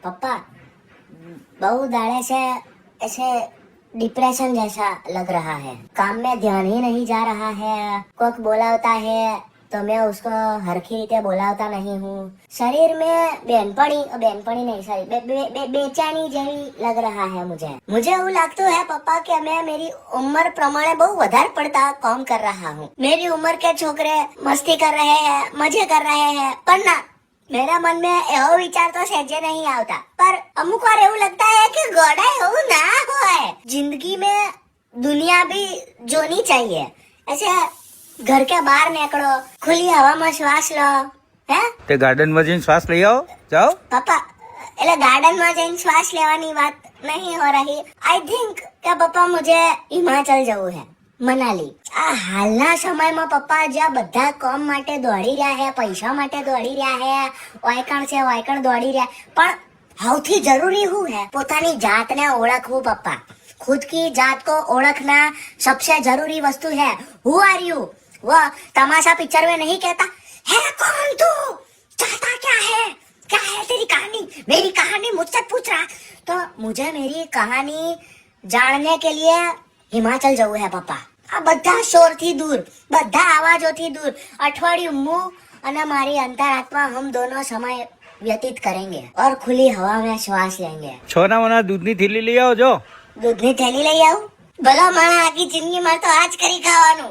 पापा बहुत दाड़े से ऐसे डिप्रेशन जैसा लग रहा है। काम में ध्यान ही नहीं जा रहा है। कोक बोलावता है तो मैं उसको हरखी रीते बोलावता नहीं हूँ। शरीर में बेनपणी नहीं सॉरी बेचैनी જેવી लग रहा है मुझे એવું લાગતું है पापा कि मैं मेरी उम्र प्रमाणे बहुत વધારે પડતા काम कर रहा हूँ। मेरी उम्र के छोकरे मस्ती कर रहे हैं, मजे कर रहे हैं, पर ना मेरा मन में एવો विचार तो सहजे नहीं आता। पर अमुक बार એવું लगता है कि गोड़ा એવું ना होए। जिंदगी में दुनिया भी जोनी चाहिए। ऐसे घर के बाहर निकलो, खुली हवा में श्वास लो। હે તે ગાર્ડન માં જઈને શ્વાસ લઈ આવો જાઓ પપ્પા એટલે ગાર્डन में જઈને શ્વાસ લેવાની વાત नहीं हो रही। आई थिंक કે પપ્પા मुझे हिमाचल જવું है, મનાલી। આ હાલના સમયમાં પપ્પા જ્યાં બધા કામ માટે દોડી રહ્યા છે, પૈસા માટે દોડી રહ્યા છે, વાયકણ છે વાયકણ દોડી રહ્યા, પણ સૌથી જરૂરી શું है પોતાની જાતને ઓળખવું પપ્પા। खुद की जात को ओळखना सबसे जरूरी वस्तु है। Who are you? वो तमाशा पिक्चर में नहीं कहता है कौन तू, चाहता क्या है तेरी कहानी, मेरी कहानी मुझसे पूछ रहा। तो मुझे मेरी कहानी जानने के लिए हिमाचल जવું है पप्पा। આ બધા શોરથી દૂર, બધા આવાજોથી દૂર અઠવાડિયું હું અને મારી અંતરાત્મા हम दोनों समय व्यतीत करेंगे और खुली हवा में श्वास लेंगे। છોના મોના દૂધની થેલી લઈ આવો જો દૂધની થેલી લઈ આવું? ભલા માણા આખી જિંદગી માં તો આજ કરી ખાવાનું।